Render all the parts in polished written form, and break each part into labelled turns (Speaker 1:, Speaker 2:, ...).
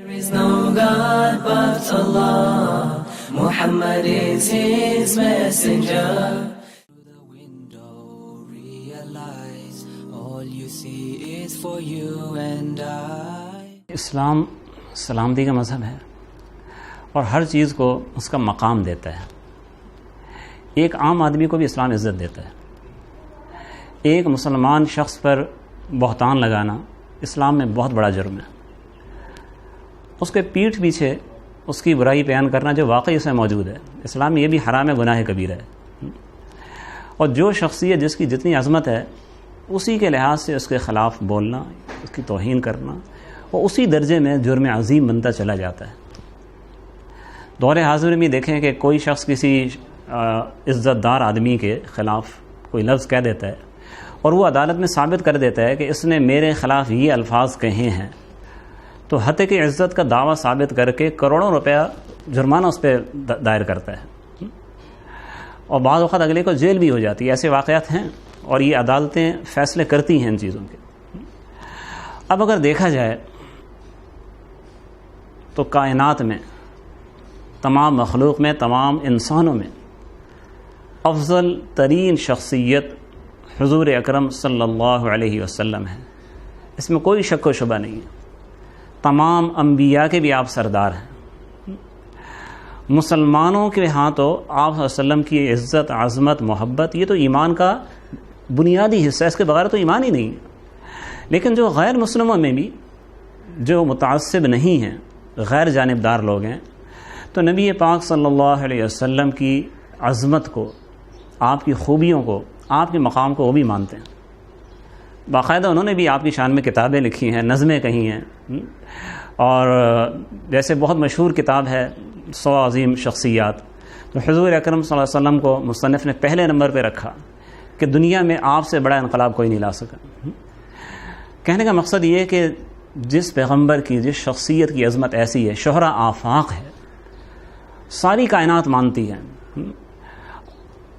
Speaker 1: There is no God but Allah, Muhammad is his messenger. Through the window realize all you see is for you and I.
Speaker 2: اسلام سلامتی کا مذہب ہے اور ہر چیز کو اس کا مقام دیتا ہے. ایک عام آدمی کو بھی اسلام عزت دیتا ہے. ایک مسلمان شخص پر بہتان لگانا اسلام میں بہت بڑا جرم ہے. اس کے پیٹھ پیچھے اس کی برائی بیان کرنا جو واقعی اس میں موجود ہے، اسلام میں یہ بھی حرام ہے، گناہ کبیرہ ہے. اور جو شخصیت جس کی جتنی عظمت ہے اسی کے لحاظ سے اس کے خلاف بولنا، اس کی توہین کرنا، وہ اسی درجے میں جرم عظیم بنتا چلا جاتا ہے. دور حاضر میں دیکھیں کہ کوئی شخص کسی عزت دار آدمی کے خلاف کوئی لفظ کہہ دیتا ہے اور وہ عدالت میں ثابت کر دیتا ہے کہ اس نے میرے خلاف یہ الفاظ کہے ہیں، تو حتیٰ کہ عزت کا دعویٰ ثابت کر کے کروڑوں روپیہ جرمانہ اس پہ دائر کرتا ہے اور بعض اوقات اگلے کو جیل بھی ہو جاتی ہے. ایسے واقعات ہیں اور یہ عدالتیں فیصلے کرتی ہیں ان چیزوں کے. اب اگر دیکھا جائے تو کائنات میں، تمام مخلوق میں، تمام انسانوں میں افضل ترین شخصیت حضور اکرم صلی اللہ علیہ وسلم ہے. اس میں کوئی شک و شبہ نہیں ہے. تمام انبیاء کے بھی آپ سردار ہیں. مسلمانوں کے ہاں تو آپ صلی اللہ علیہ وسلم کی عزت، عظمت، محبت یہ تو ایمان کا بنیادی حصہ ہے، اس کے بغیر تو ایمان ہی نہیں ہے. لیکن جو غیر مسلموں میں بھی جو متعصب نہیں ہیں، غیر جانبدار لوگ ہیں، تو نبی پاک صلی اللہ علیہ وسلم کی عظمت کو، آپ کی خوبیوں کو، آپ کے مقام کو وہ بھی مانتے ہیں. باقاعدہ انہوں نے بھی آپ کی شان میں کتابیں لکھی ہیں، نظمیں کہی ہیں. اور جیسے بہت مشہور کتاب ہے 100 عظیم شخصیات، تو حضور اکرم صلی اللہ علیہ وسلم کو مصنف نے پہلے نمبر پہ رکھا کہ دنیا میں آپ سے بڑا انقلاب کوئی نہیں لا سکا. کہنے کا مقصد یہ ہے کہ جس پیغمبر کی، جس شخصیت کی عظمت ایسی ہے، شہرہ آفاق ہے، ساری کائنات مانتی ہے.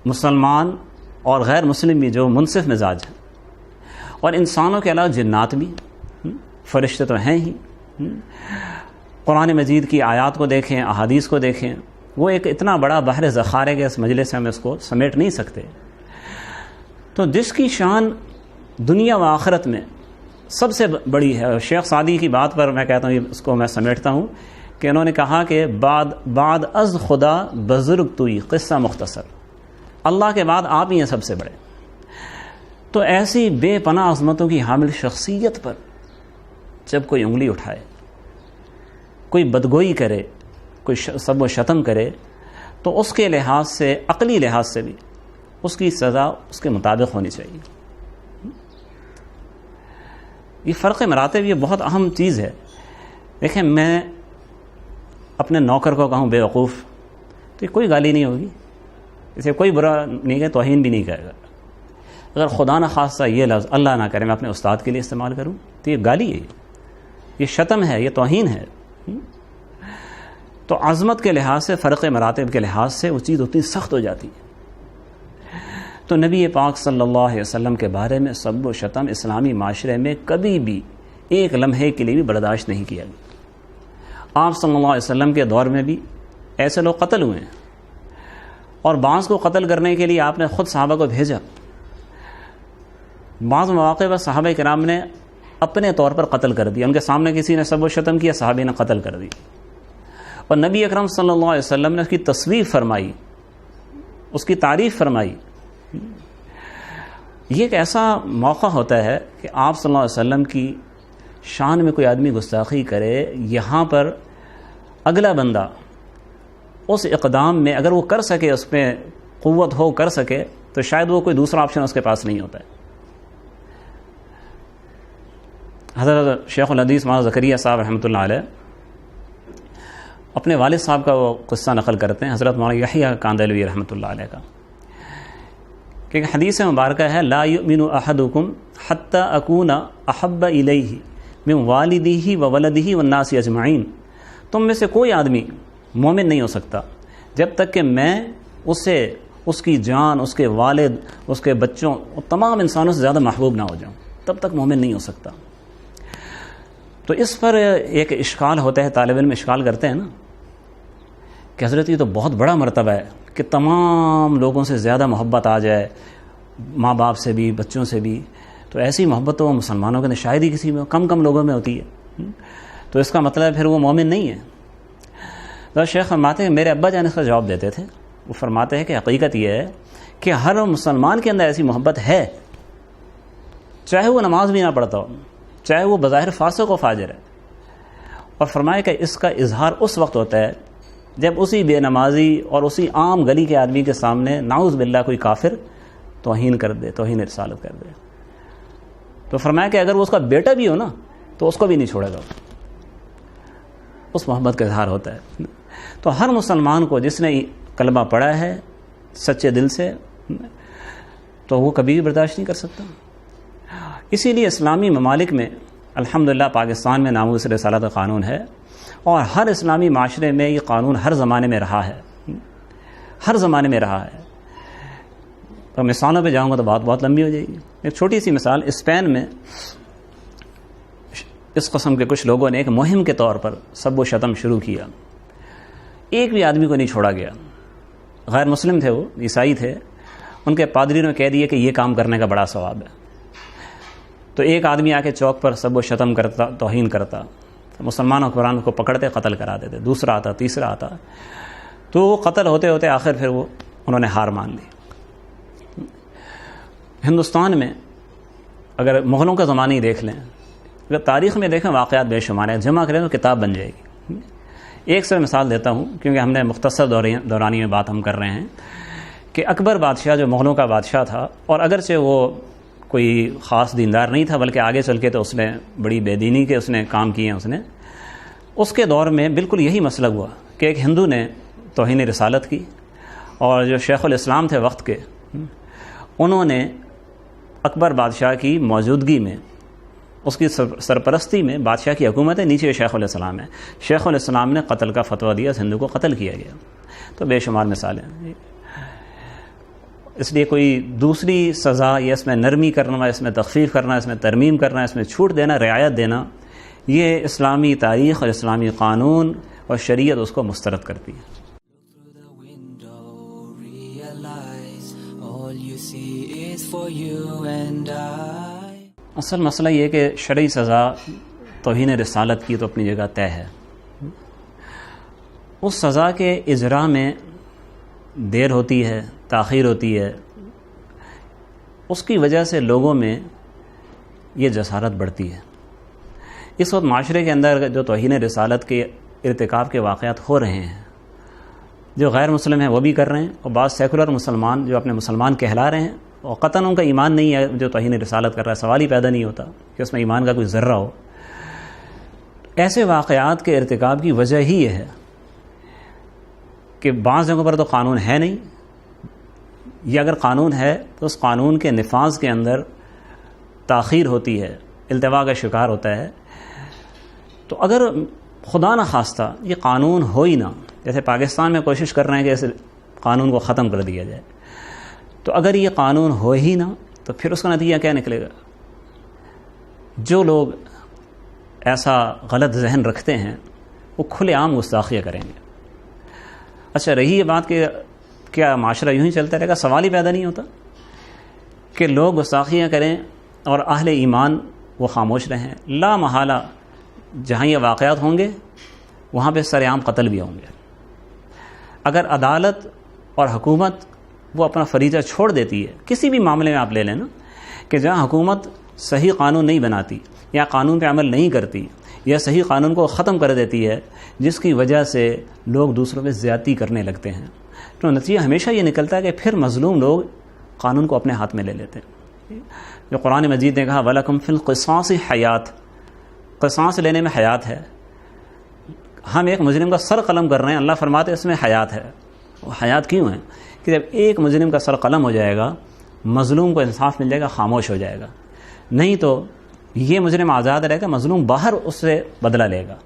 Speaker 2: مسلمان اور غیر مسلم بھی جو منصف مزاج ہیں، اور انسانوں کے علاوہ جنات بھی، فرشتے تو ہیں ہی. قرآن مجید کی آیات کو دیکھیں، احادیث کو دیکھیں، وہ ایک اتنا بڑا بحر ذخائر ہے کہ اس مجلس سے ہم اس کو سمیٹ نہیں سکتے. تو جس کی شان دنیا و آخرت میں سب سے بڑی ہے. شیخ سعدی کی بات پر میں کہتا ہوں، اس کو میں سمیٹتا ہوں کہ انہوں نے کہا کہ بعد از خدا بزرگ توئی، قصہ مختصر، اللہ کے بعد آپ ہی ہیں سب سے بڑے. تو ایسی بے پناہ عظمتوں کی حامل شخصیت پر جب کوئی انگلی اٹھائے، کوئی بدگوئی کرے، کوئی سب و شتم کرے، تو اس کے لحاظ سے، عقلی لحاظ سے بھی اس کی سزا اس کے مطابق ہونی چاہیے. یہ فرق مراتب یہ بہت اہم چیز ہے. دیکھیں، میں اپنے نوکر کو کہوں بے وقوف تو یہ کوئی گالی نہیں ہوگی، اسے کوئی برا نہیں کہ توہین بھی نہیں کرے گا. اگر خدا نہ خواستہ یہ لفظ اللہ نہ کرے میں اپنے استاد کے لیے استعمال کروں تو یہ گالی ہے، یہ شتم ہے، یہ توہین ہے. تو عظمت کے لحاظ سے، فرق مراتب کے لحاظ سے وہ چیز اتنی سخت ہو جاتی ہے. تو نبی پاک صلی اللہ علیہ وسلم کے بارے میں سب و شتم اسلامی معاشرے میں کبھی بھی ایک لمحے کے لیے بھی برداشت نہیں کیا گیا. آپ صلی اللہ علیہ وسلم کے دور میں بھی ایسے لوگ قتل ہوئے ہیں، اور بعض کو قتل کرنے کے لیے آپ نے خود صحابہ کو بھیجا. بعض مواقع پر صحابہ کرام نے اپنے طور پر قتل کر دیا، ان کے سامنے کسی نے سب و شتم کیا، صحابی نے قتل کر دی. اور نبی اکرم صلی اللہ علیہ وسلم نے اس کی تصویف فرمائی، اس کی تعریف فرمائی. یہ ایک ایسا موقع ہوتا ہے کہ آپ صلی اللہ علیہ وسلم کی شان میں کوئی آدمی گستاخی کرے، یہاں پر اگلا بندہ اس اقدام میں اگر وہ کر سکے، اس پہ قوت ہو، کر سکے، تو شاید وہ کوئی دوسرا آپشن اس کے پاس نہیں ہوتا ہے. حضرت شیخ الحدیث مولانا زکریا صاحب رحمۃ اللہ علیہ اپنے والد صاحب کا وہ قصہ نقل کرتے ہیں، حضرت مولانا یحییٰ کاندھلوی رحمۃ اللہ علیہ کا، کہ حدیث مبارکہ ہے لا یؤمن احدکم حتی اکون احب الیہ من والدہ وولدہ والناس اجمعین. تم میں سے کوئی آدمی مومن نہیں ہو سکتا جب تک کہ میں اسے، اس کی جان، اس کے والد، اس کے بچوں اور تمام انسانوں سے زیادہ محبوب نہ ہو جاؤں، تب تک مومن نہیں ہو سکتا. تو اس پر ایک اشکال ہوتا ہے، طالب علم اشکال کرتے ہیں نا کہ حضرت یہ تو بہت بڑا مرتبہ ہے کہ تمام لوگوں سے زیادہ محبت آ جائے، ماں باپ سے بھی، بچوں سے بھی، تو ایسی محبت تو مسلمانوں کے اندر شاید ہی کسی میں کم لوگوں میں ہوتی ہے، تو اس کا مطلب پھر وہ مومن نہیں ہے۔ تو شیخ فرماتے ہیں، میرے ابا جان اس کا جواب دیتے تھے، وہ فرماتے ہیں کہ حقیقت یہ ہے کہ ہر مسلمان کے اندر ایسی محبت ہے، چاہے وہ نماز بھی نہ پڑھتا ہو، چاہے وہ بظاہر فاسق و فاجر ہے، اور فرمایا کہ اس کا اظہار اس وقت ہوتا ہے جب اسی بے نمازی اور اسی عام گلی کے آدمی کے سامنے نعوذ باللہ کوئی کافر توہین کر دے، توہین رسالت کر دے، تو فرمایا کہ اگر وہ اس کا بیٹا بھی ہو نا تو اس کو بھی نہیں چھوڑے گا، اس محبت کا اظہار ہوتا ہے۔ تو ہر مسلمان کو جس نے کلمہ پڑھا ہے سچے دل سے، تو وہ کبھی بھی برداشت نہیں کر سکتا۔ اسی لیے اسلامی ممالک میں الحمدللہ پاکستان میں ناموس رسالت کا قانون ہے، اور ہر اسلامی معاشرے میں یہ قانون ہر زمانے میں رہا ہے، ہر زمانے میں رہا ہے۔ تو مثالوں پہ جاؤں گا تو بات بہت لمبی ہو جائے گی۔ ایک چھوٹی سی مثال، اسپین میں اس قسم کے کچھ لوگوں نے ایک مہم کے طور پر سب و شتم شروع کیا، ایک بھی آدمی کو نہیں چھوڑا گیا، غیر مسلم تھے، وہ عیسائی تھے، ان کے پادری نے کہہ دیا کہ یہ کام کرنے کا بڑا ثواب ہے، تو ایک آدمی آ کے چوک پر سب و شتم کرتا، توہین کرتا، مسلمان حکمران کو پکڑتے قتل کرا دیتے، دوسرا آتا، تیسرا آتا، تو وہ قتل ہوتے ہوتے آخر پھر وہ انہوں نے ہار مان لی۔ ہندوستان میں اگر مغلوں کا زمانہ ہی دیکھ لیں، اگر تاریخ میں دیکھیں واقعات بے شمار ہیں، جمع کریں تو کتاب بن جائے گی۔ ایک سے مثال دیتا ہوں کیونکہ ہم نے مختصر دورانی میں بات ہم کر رہے ہیں کہ اکبر بادشاہ جو مغلوں کا بادشاہ تھا، اور اگرچہ وہ کوئی خاص دیندار نہیں تھا بلکہ آگے چل کے تو اس نے بڑی بے دینی کے اس نے کام کیے ہیں، اس کے دور میں بالکل یہی مسئلہ ہوا کہ ایک ہندو نے توہین رسالت کی، اور جو شیخ الاسلام تھے وقت کے، انہوں نے اکبر بادشاہ کی موجودگی میں، اس کی سرپرستی میں، بادشاہ کی حکومت ہے، نیچے شیخ الاسلام ہے، شیخ الاسلام نے قتل کا فتویٰ دیا، اس ہندو کو قتل کیا گیا۔ تو بے شمار مثالیں، اس لیے کوئی دوسری سزا یا اس میں نرمی کرنا، اس میں تخفیف کرنا، اس میں ترمیم کرنا، اس میں چھوٹ دینا، رعایت دینا، یہ اسلامی تاریخ اور اسلامی قانون اور شریعت اس کو مسترد کرتی ہے۔ اصل مسئلہ یہ کہ شرعی سزا توہین رسالت کی تو اپنی جگہ طے ہے، اس سزا کے اجراء میں دیر ہوتی ہے، تاخیر ہوتی ہے، اس کی وجہ سے لوگوں میں یہ جسارت بڑھتی ہے۔ اس وقت معاشرے کے اندر جو توہین رسالت کے ارتکاب کے واقعات ہو رہے ہیں، جو غیر مسلم ہیں وہ بھی کر رہے ہیں، اور بعض سیکولر مسلمان جو اپنے مسلمان کہلا رہے ہیں اور قطعاً ان کا ایمان نہیں ہے، جو توہین رسالت کر رہا ہے، سوال ہی پیدا نہیں ہوتا کہ اس میں ایمان کا کوئی ذرہ ہو۔ ایسے واقعات کے ارتکاب کی وجہ ہی یہ ہے کہ بعض جگہوں پر تو قانون ہے نہیں، یا اگر قانون ہے تو اس قانون کے نفاذ کے اندر تاخیر ہوتی ہے، التوا کا شکار ہوتا ہے۔ تو اگر خدا نہ خواستہ یہ قانون ہو ہی نہ، جیسے پاکستان میں کوشش کر رہے ہیں کہ اس قانون کو ختم کر دیا جائے، تو اگر یہ قانون ہو ہی نہ تو پھر اس کا نتیجہ کیا نکلے گا؟ جو لوگ ایسا غلط ذہن رکھتے ہیں وہ کھلے عام گستاخیاں کریں گے۔ اچھا، رہی یہ بات کہ کیا معاشرہ یوں ہی چلتا رہے گا؟ سوال ہی پیدا نہیں ہوتا کہ لوگ گستاخیاں کریں اور اہل ایمان وہ خاموش رہیں۔ لا محالہ جہاں یہ واقعات ہوں گے وہاں پہ سر عام قتل بھی ہوں گے۔ اگر عدالت اور حکومت وہ اپنا فریضہ چھوڑ دیتی ہے، کسی بھی معاملے میں آپ لے لیں نا، کہ جہاں حکومت صحیح قانون نہیں بناتی یا قانون پہ عمل نہیں کرتی یا صحیح قانون کو ختم کر دیتی ہے، جس کی وجہ سے لوگ دوسروں پہ زیادتی کرنے لگتے ہیں، تو نتیجہ ہمیشہ یہ نکلتا ہے کہ پھر مظلوم لوگ قانون کو اپنے ہاتھ میں لے لیتے ہیں۔ جو قرآن مجید نے کہا وَلَكُمْ فِي الْقِصَاصِ حیات، قصاص لینے میں حیات ہے۔ ہم ایک مجرم کا سر قلم کر رہے ہیں، اللہ فرماتے اس میں حیات ہے۔ وہ حیات کیوں ہے؟ کہ جب ایک مجرم کا سر قلم ہو جائے گا، مظلوم کو انصاف مل جائے گا، خاموش ہو جائے گا، نہیں تو یہ مجرم آزاد رہے گا، مظلوم باہر اس سے بدلہ لے گا،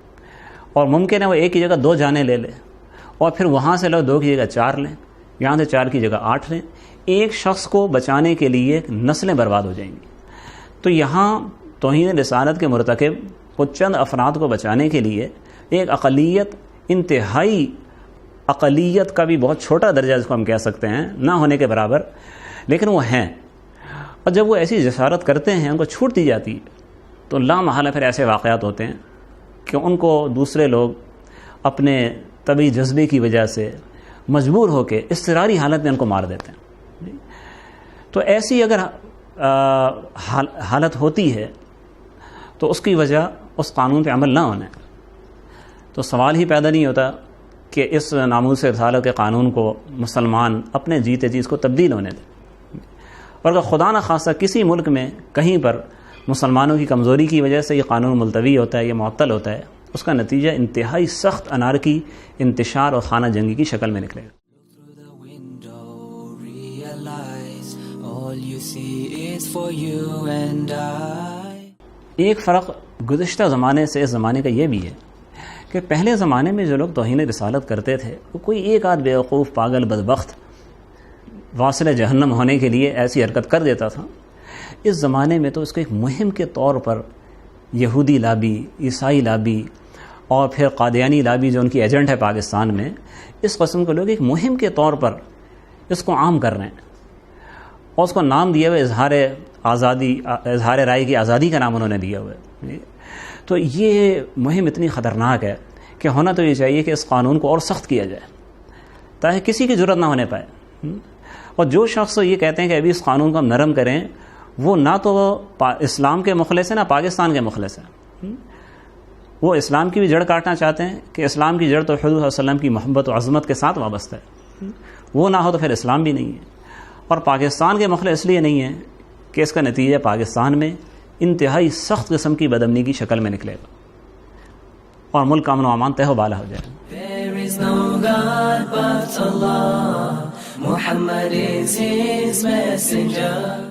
Speaker 2: اور ممکن ہے وہ ایک کی جگہ 2 جانیں لے لے، اور پھر وہاں سے لوگ 2 کی جگہ 4 لیں، یہاں سے 4 کی جگہ 8 لیں۔ ایک شخص کو بچانے کے لیے نسلیں برباد ہو جائیں گی۔ تو یہاں توہین رسالت کے مرتکب کچھ چند افراد کو بچانے کے لیے ایک اقلیت، انتہائی اقلیت کا بھی بہت چھوٹا درجہ جس کو ہم کہہ سکتے ہیں، نہ ہونے کے برابر، لیکن وہ ہیں، اور جب وہ ایسی جسارت کرتے ہیں، ان کو چھوٹ دی جاتی ہے، تو لا محالہ پھر ایسے واقعات ہوتے ہیں کہ ان کو دوسرے لوگ اپنے طبعی جذبے کی وجہ سے مجبور ہو کے اضطراری حالت میں ان کو مار دیتے ہیں۔ تو ایسی اگر حالت ہوتی ہے تو اس کی وجہ اس قانون پہ عمل نہ ہونا ہے، تو سوال ہی پیدا نہیں ہوتا کہ اس ناموس رسالت کے قانون کو مسلمان اپنے جیتے جی اس کو تبدیل ہونے دیں۔ اور اگر خدا نخواستہ کسی ملک میں کہیں پر مسلمانوں کی کمزوری کی وجہ سے یہ قانون ملتوی ہوتا ہے، یہ معطل ہوتا ہے، اس کا نتیجہ انتہائی سخت انارکی، انتشار اور خانہ جنگی کی شکل میں نکلے گا۔ ایک فرق گزشتہ زمانے سے اس زمانے کا یہ بھی ہے کہ پہلے زمانے میں جو لوگ توہین رسالت کرتے تھے وہ کوئی ایک آدھ بیوقوف پاگل بدبخت واصل جہنم ہونے کے لیے ایسی حرکت کر دیتا تھا۔ اس زمانے میں تو اس کو ایک مہم کے طور پر یہودی لابی، عیسائی لابی اور پھر قادیانی لابی جو ان کی ایجنٹ ہے پاکستان میں، اس قسم کے لوگ ایک مہم کے طور پر اس کو عام کر رہے ہیں، اور اس کو نام دیا ہوا اظہار رائے کی آزادی کا نام انہوں نے دیا ہوا ہے۔ تو یہ مہم اتنی خطرناک ہے کہ ہونا تو یہ چاہیے کہ اس قانون کو اور سخت کیا جائے تاکہ کسی کی ضرورت نہ ہونے پائے۔ اور جو شخص یہ کہتے ہیں کہ ابھی اس قانون کو ہم نرم کریں، وہ نہ تو اسلام کے مخلص ہیں نہ پاکستان کے مخلص ہیں۔ وہ اسلام کی بھی جڑ کاٹنا چاہتے ہیں کہ اسلام کی جڑ تو حضور صلی اللہ علیہ وسلم کی محبت و عظمت کے ساتھ وابستہ ہے، وہ نہ ہو تو پھر اسلام بھی نہیں ہے۔ اور پاکستان کے مخلص اس لیے نہیں ہیں کہ اس کا نتیجہ پاکستان میں انتہائی سخت قسم کی بدامنی کی شکل میں نکلے گا اور ملک کا امن و امان تہ و بالا ہو جائے گا۔
Speaker 1: There is no God but Allah, Muhammad is his messenger.